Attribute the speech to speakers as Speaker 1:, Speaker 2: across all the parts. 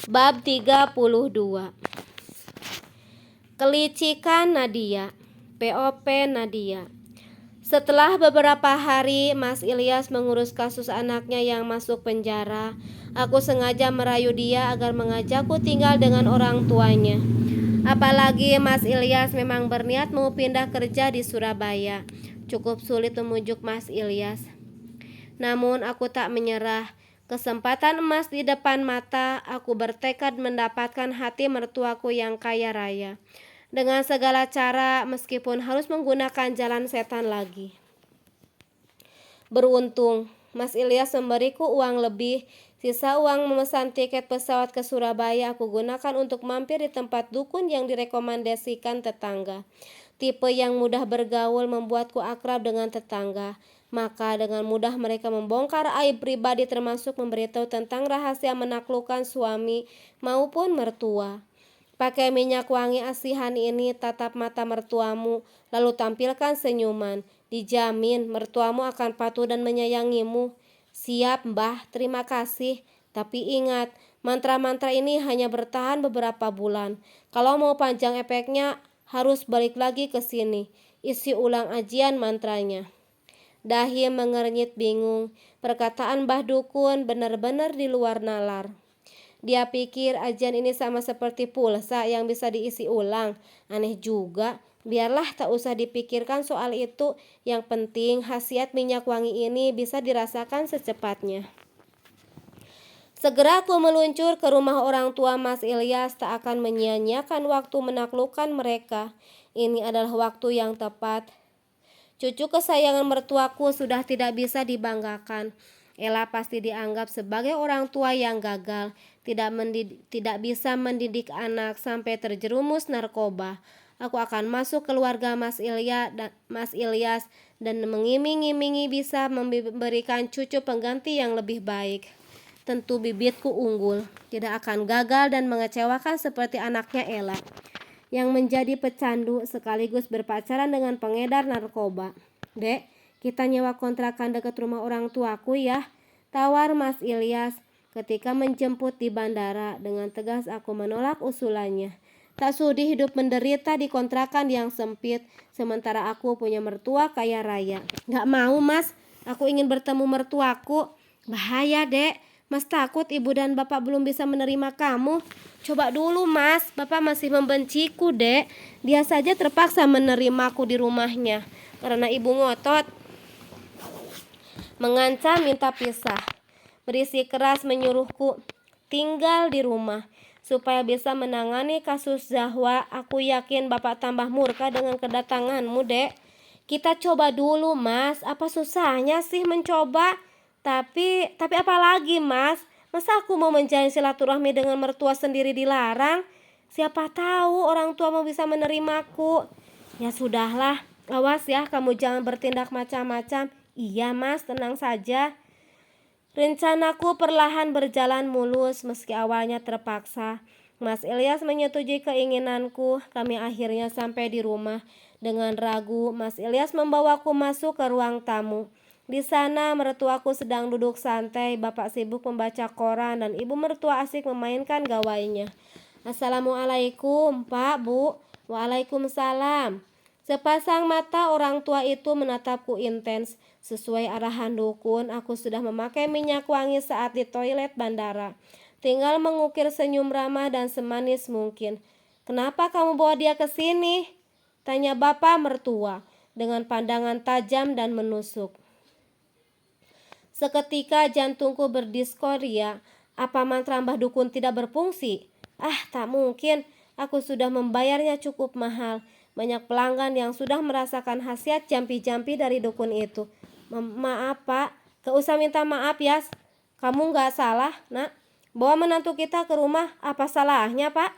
Speaker 1: Bab 32. Kelicikan Nadia. POP Nadia. Setelah beberapa hari Mas Ilyas mengurus kasus anaknya yang masuk penjara, aku sengaja merayu dia agar mengajakku tinggal dengan orang tuanya. Apalagi Mas Ilyas memang berniat mau pindah kerja di Surabaya. Cukup sulit memujuk Mas Ilyas. Namun aku tak menyerah. Kesempatan emas di depan mata, aku bertekad mendapatkan hati mertuaku yang kaya raya. Dengan segala cara, meskipun harus menggunakan jalan setan lagi. Beruntung, Mas Ilyas memberiku uang lebih. Sisa uang memesan tiket pesawat ke Surabaya aku gunakan untuk mampir di tempat dukun yang direkomendasikan tetangga. Tipe yang mudah bergaul membuatku akrab dengan tetangga. Maka dengan mudah mereka membongkar aib pribadi termasuk memberitahu tentang rahasia menaklukkan suami maupun mertua. Pakai minyak wangi asihan ini, tatap mata mertuamu, lalu tampilkan senyuman. Dijamin mertuamu akan patuh dan menyayangimu. Siap mbah, terima kasih. Tapi ingat, mantra-mantra ini hanya bertahan beberapa bulan. Kalau mau panjang efeknya, harus balik lagi ke sini. Isi ulang ajian mantranya. Dahi mengernyit bingung. Perkataan Mbah Dukun benar-benar di luar nalar. Dia pikir ajian ini sama seperti pulsa yang bisa diisi ulang. Aneh juga. Biarlah tak usah dipikirkan soal itu. Yang penting khasiat minyak wangi ini bisa dirasakan secepatnya. Segera aku meluncur ke rumah orang tua Mas Ilyas. Tak akan menyia-nyiakan waktu menaklukkan mereka. Ini adalah waktu yang tepat. Cucu kesayangan mertuaku sudah tidak bisa dibanggakan. Ella pasti dianggap sebagai orang tua yang gagal, tidak bisa mendidik anak sampai terjerumus narkoba. Aku akan masuk keluarga Mas Ilyas dan mengiming-imingi bisa memberikan cucu pengganti yang lebih baik. Tentu bibitku unggul, tidak akan gagal dan mengecewakan seperti anaknya Ella yang menjadi pecandu sekaligus berpacaran dengan pengedar narkoba. Dek, kita nyewa kontrakan dekat rumah orang tuaku ya, tawar Mas Ilyas ketika menjemput di bandara. Dengan tegas aku menolak usulannya. Tak sudi hidup menderita di kontrakan yang sempit, sementara aku punya mertua kaya raya. Gak mau mas, aku ingin bertemu mertuaku. Bahaya dek, mas takut ibu dan bapak belum bisa menerima kamu. Coba dulu mas, bapak masih membenciku dek. Dia saja terpaksa menerimaku di rumahnya karena ibu ngotot, mengancam minta pisah. Berisi keras menyuruhku tinggal di rumah supaya bisa menangani kasus Zahwa. Aku yakin bapak tambah murka dengan kedatanganmu dek. Kita coba dulu mas, apa susahnya sih mencoba? Tapi apa lagi mas? Masa aku mau menjalin silaturahmi dengan mertua sendiri dilarang? Siapa tahu orang tua mau bisa menerimaku. Ya sudahlah, awas ya kamu jangan bertindak macam-macam. Iya mas, tenang saja. Rencanaku perlahan berjalan mulus meski awalnya terpaksa. Mas Ilyas menyetujui keinginanku. Kami akhirnya sampai di rumah. Dengan ragu, Mas Ilyas membawaku masuk ke ruang tamu. Di sana mertuaku sedang duduk santai, bapak sibuk membaca koran dan ibu mertua asik memainkan gawainya. Assalamualaikum, Pak, Bu. Waalaikumsalam. Sepasang mata orang tua itu menatapku intens. Sesuai arahan dukun, aku sudah memakai minyak wangi saat di toilet bandara. Tinggal mengukir senyum ramah dan semanis mungkin. Kenapa kamu bawa dia ke sini? Tanya bapak mertua dengan pandangan tajam dan menusuk. Seketika jantungku berdiskoria. Apa mantra Mbah Dukun tidak berfungsi? Tak mungkin. Aku sudah membayarnya cukup mahal. Banyak pelanggan yang sudah merasakan khasiat jampi-jampi dari dukun itu. Maaf pak, gak usah minta maaf ya. Kamu gak salah nak. Bawa menantu kita ke rumah, apa salahnya pak?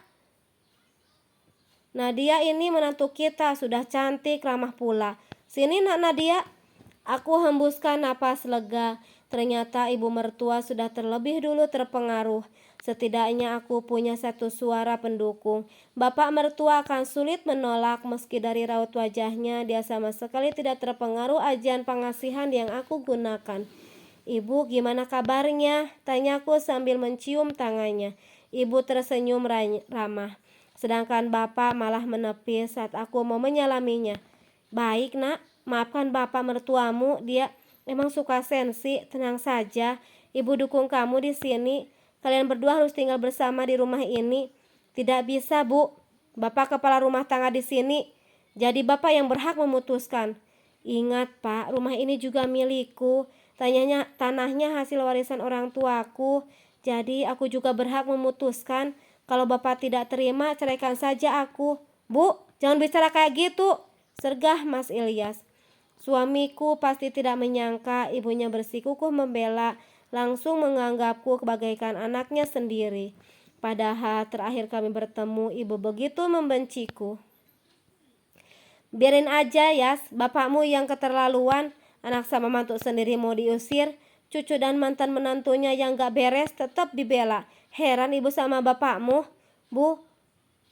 Speaker 1: Nadia ini menantu kita, sudah cantik, ramah pula. Sini nak Nadia. Aku hembuskan napas lega. Ternyata ibu mertua sudah terlebih dulu terpengaruh. Setidaknya aku punya satu suara pendukung. Bapak mertua akan sulit menolak meski dari raut wajahnya dia sama sekali tidak terpengaruh ajian pengasihan yang aku gunakan. "Ibu, gimana kabarnya?" tanyaku sambil mencium tangannya. Ibu tersenyum ramah, sedangkan bapak malah menepis saat aku mau menyalaminya. "Baik nak, maafkan bapak mertuamu, dia emang suka sensi. Tenang saja, ibu dukung kamu di sini. Kalian berdua harus tinggal bersama di rumah ini." "Tidak bisa, Bu. Bapak kepala rumah tangga di sini, jadi bapak yang berhak memutuskan." "Ingat Pak, rumah ini juga milikku. Tanahnya hasil warisan orang tuaku, jadi aku juga berhak memutuskan. Kalau bapak tidak terima, ceraikan saja aku." "Bu, jangan bicara kayak gitu," sergah Mas Ilyas. Suamiku pasti tidak menyangka ibunya bersikukuh membela, langsung menganggapku bagaikan anaknya sendiri. Padahal terakhir kami bertemu, ibu begitu membenciku. "Biarin aja Yas, bapakmu yang keterlaluan. Anak sama mantu sendiri mau diusir, cucu dan mantan menantunya yang gak beres tetap dibela. Heran ibu sama bapakmu." "Bu,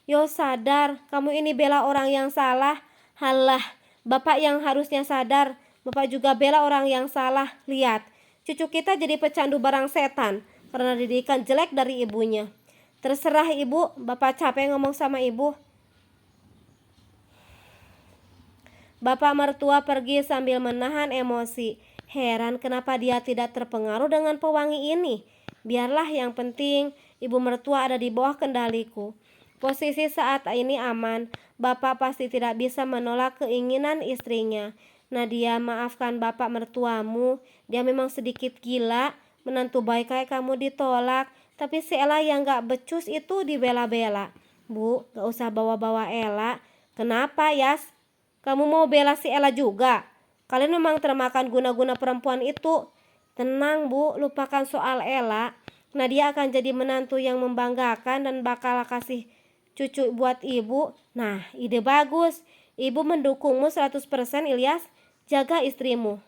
Speaker 1: yo sadar, kamu ini bela orang yang salah." "Halah, bapak yang harusnya sadar, bapak juga bela orang yang salah. Lihat, cucu kita jadi pecandu barang setan karena didikan jelek dari ibunya." "Terserah ibu, bapak capek ngomong sama ibu." Bapak mertua pergi sambil menahan emosi. Heran kenapa dia tidak terpengaruh dengan pewangi ini. Biarlah, yang penting ibu mertua ada di bawah kendaliku. Posisi saat ini aman. Bapak pasti tidak bisa menolak keinginan istrinya. "Nadia, maafkan bapak mertuamu. Dia memang sedikit gila. Menantu baik kayak kamu ditolak, tapi si Ella yang gak becus itu dibela-bela." "Bu, gak usah bawa-bawa Ella." "Kenapa Yas? Kamu mau bela si Ella juga? Kalian memang termakan guna-guna perempuan itu." "Tenang Bu, lupakan soal Ella. Nadia akan jadi menantu yang membanggakan dan bakal kasih cucu buat ibu." "Nah, ide bagus. Ibu mendukungmu 100% Ilyas. Jaga istrimu.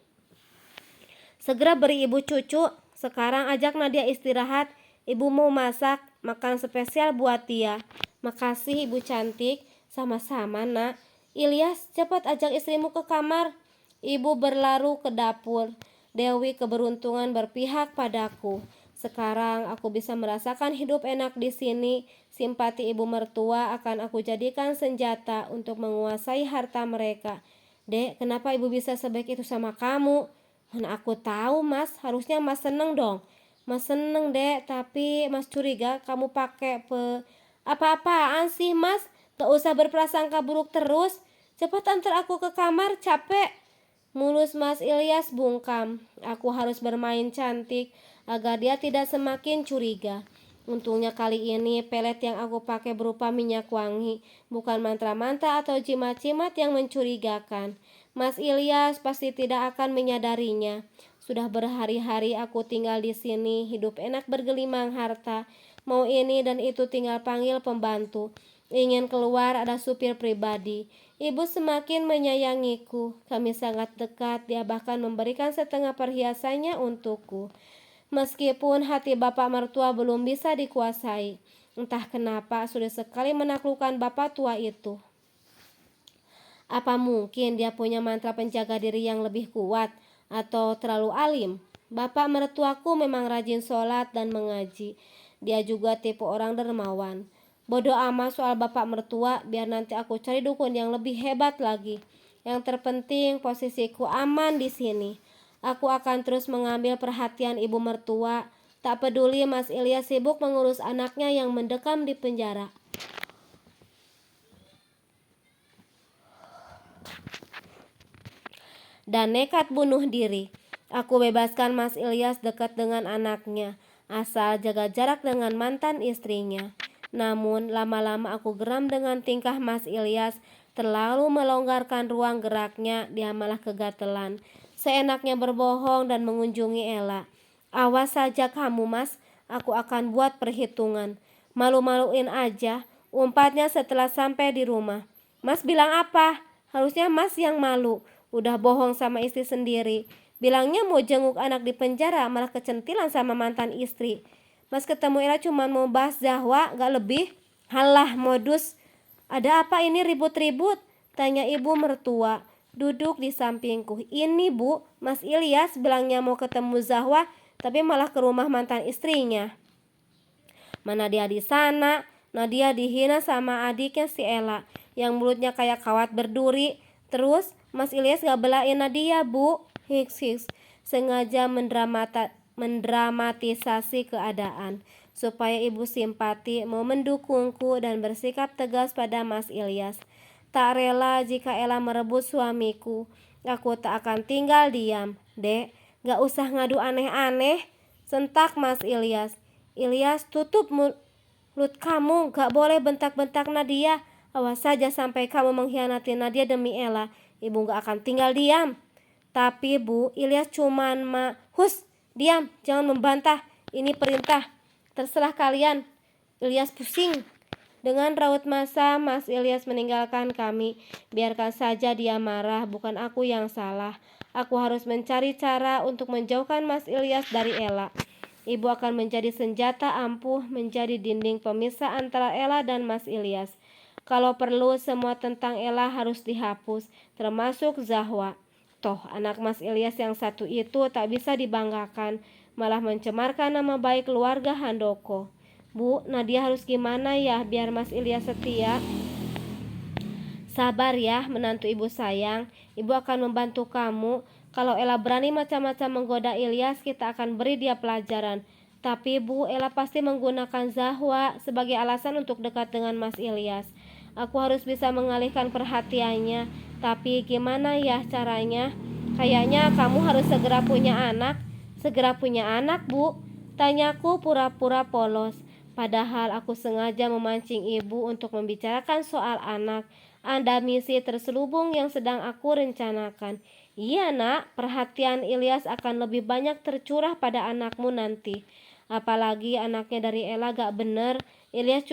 Speaker 1: Segera beri ibu cucu. Sekarang ajak Nadia istirahat. Ibu mau masak makan spesial buat dia." "Makasih ibu cantik." "Sama-sama nak." "Ilyas, cepat ajak istrimu ke kamar." Ibu berlaru ke dapur. Dewi keberuntungan berpihak padaku. Sekarang aku bisa merasakan hidup enak di sini. Simpati ibu mertua akan aku jadikan senjata untuk menguasai harta mereka. "Dek, kenapa ibu bisa sebaik itu sama kamu?" "Mana aku tahu Mas, harusnya Mas seneng dong." "Mas seneng Dek, tapi Mas curiga kamu pakai Apa-apaan sih Mas? Gak usah berprasangka buruk terus. Cepat antar aku ke kamar, capek." Mulus Mas Ilyas bungkam. Aku harus bermain cantik agar dia tidak semakin curiga. Untungnya kali ini pelet yang aku pakai berupa minyak wangi, bukan mantra-mantra atau jimat-jimat yang mencurigakan. Mas Ilyas pasti tidak akan menyadarinya. Sudah berhari-hari aku tinggal di sini, hidup enak bergelimang harta. Mau ini dan itu tinggal panggil pembantu. Ingin keluar ada supir pribadi. Ibu semakin menyayangiku. Kami sangat dekat, dia bahkan memberikan setengah perhiasannya untukku. Meskipun hati bapak mertua belum bisa dikuasai. Entah kenapa sudah sekali menaklukkan bapak tua itu. Apa mungkin dia punya mantra penjaga diri yang lebih kuat atau terlalu alim? Bapak mertuaku memang rajin sholat dan mengaji. Dia juga tipe orang dermawan. Bodoh amat soal bapak mertua, biar nanti aku cari dukun yang lebih hebat lagi. Yang terpenting posisiku aman di sini. Aku akan terus mengambil perhatian ibu mertua. Tak peduli Mas Ilyas sibuk mengurus anaknya yang mendekam di penjara. Dan nekat bunuh diri. Aku bebaskan Mas Ilyas dekat dengan anaknya, asal jaga jarak dengan mantan istrinya. Namun lama-lama aku geram dengan tingkah Mas Ilyas. Terlalu melonggarkan ruang geraknya, dia malah kegatelan. Seenaknya berbohong dan mengunjungi Ella. "Awas saja kamu Mas, aku akan buat perhitungan." "Malu-maluin aja," umpatnya setelah sampai di rumah. "Mas bilang apa? Harusnya Mas yang malu. Udah bohong sama istri sendiri. Bilangnya mau jenguk anak di penjara, malah kecentilan sama mantan istri. Mas ketemu Ella cuma mau bahas Zahwa, gak lebih." "Halah modus. Ada apa ini ribut-ribut?" tanya ibu mertua. duduk di sampingku. "Ini Bu, Mas Ilyas bilangnya mau ketemu Zahwa, tapi malah ke rumah mantan istrinya." "Mana dia di sana?" Nadia dihina sama adiknya si Ella yang mulutnya kayak kawat berduri. "Terus Mas Ilyas gak belain Nadia Bu?" Hiks. Sengaja mendramatisasi keadaan supaya ibu simpati mau mendukungku dan bersikap tegas pada Mas Ilyas. "Tak rela jika Ella merebut suamiku. Aku tak akan tinggal diam." "Dek, gak usah ngadu aneh-aneh," sentak Mas Ilyas. "Ilyas, tutup mulut kamu, gak boleh bentak-bentak Nadia. Awas saja sampai kamu mengkhianati Nadia demi Ella. Ibu gak akan tinggal diam." "Tapi Bu, Ilyas cuman Hus, diam, jangan membantah. Ini perintah. Terserah kalian." "Ilyas pusing." Dengan raut massa, Mas Ilyas meninggalkan kami. "Biarkan saja dia marah, bukan aku yang salah. Aku harus mencari cara untuk menjauhkan Mas Ilyas dari Ella. Ibu akan menjadi senjata ampuh, menjadi dinding pemisah antara Ella dan Mas Ilyas. Kalau perlu semua tentang Ella harus dihapus, termasuk Zahwa. Toh anak Mas Ilyas yang satu itu tak bisa dibanggakan, malah mencemarkan nama baik keluarga Handoko. Bu, Nadia harus gimana ya biar Mas Ilyas setia?" "Sabar ya menantu ibu sayang, ibu akan membantu kamu. Kalau Ella berani macam-macam menggoda Ilyas, kita akan beri dia pelajaran. Tapi Bu, Ella pasti menggunakan Zahwa sebagai alasan untuk dekat dengan Mas Ilyas. Aku harus bisa mengalihkan perhatiannya. Tapi gimana ya caranya? Kayaknya kamu harus segera punya anak." "Segera punya anak Bu?" tanyaku pura-pura polos. Padahal aku sengaja memancing ibu untuk membicarakan soal anak. Ada misi terselubung yang sedang aku rencanakan. "Iya Nak, perhatian Ilyas akan lebih banyak tercurah pada anakmu nanti. Apalagi anaknya dari Ella gak bener. Ilyas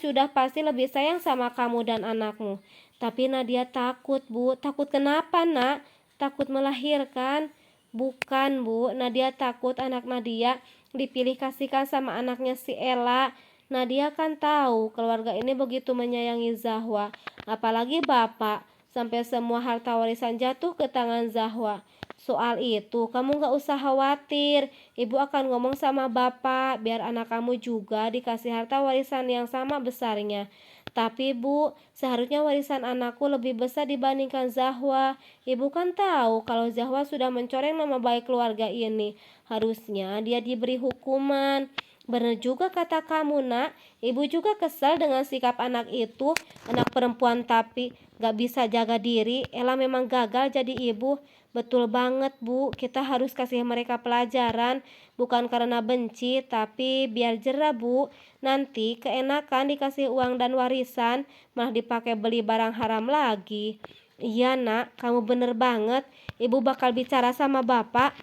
Speaker 1: sudah pasti lebih sayang sama kamu dan anakmu." "Tapi Nadia takut Bu." "Takut kenapa Nak? Takut melahirkan?" "Bukan Bu, Nadia takut anak Nadia dipilih kasihkan sama anaknya si Ella. Nadia kan tahu keluarga ini begitu menyayangi Zahwa, apalagi bapak, sampai semua harta warisan jatuh ke tangan Zahwa. Soal itu kamu gak usah khawatir, ibu akan ngomong sama bapak biar anak kamu juga dikasih harta warisan yang sama besarnya. Tapi Bu, seharusnya warisan anakku lebih besar dibandingkan Zahwa. Ibu kan tahu kalau Zahwa sudah mencoreng nama baik keluarga ini. Harusnya dia diberi hukuman." "Bener juga kata kamu Nak, ibu juga kesal dengan sikap anak itu. Anak perempuan tapi gak bisa jaga diri. Ella memang gagal jadi ibu." "Betul banget Bu, kita harus kasih mereka pelajaran. Bukan karena benci, tapi biar jerah Bu. Nanti keenakan dikasih uang dan warisan, malah dipakai beli barang haram lagi." "Iya Nak, kamu bener banget. Ibu bakal bicara sama bapak."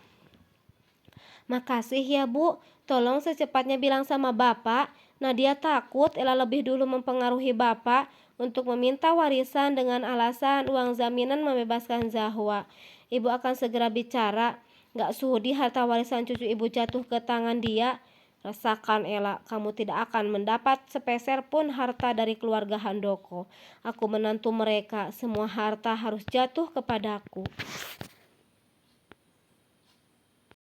Speaker 1: "Makasih ya Bu, tolong secepatnya bilang sama bapak. Nadia takut Ella lebih dulu mempengaruhi bapak untuk meminta warisan dengan alasan uang jaminan membebaskan Zahwa. Ibu akan segera bicara. Gak sudi harta warisan cucu ibu jatuh ke tangan dia. Rasakan Ella, kamu tidak akan mendapat sepeser pun harta dari keluarga Handoko. Aku menantu mereka, semua harta harus jatuh kepadaku."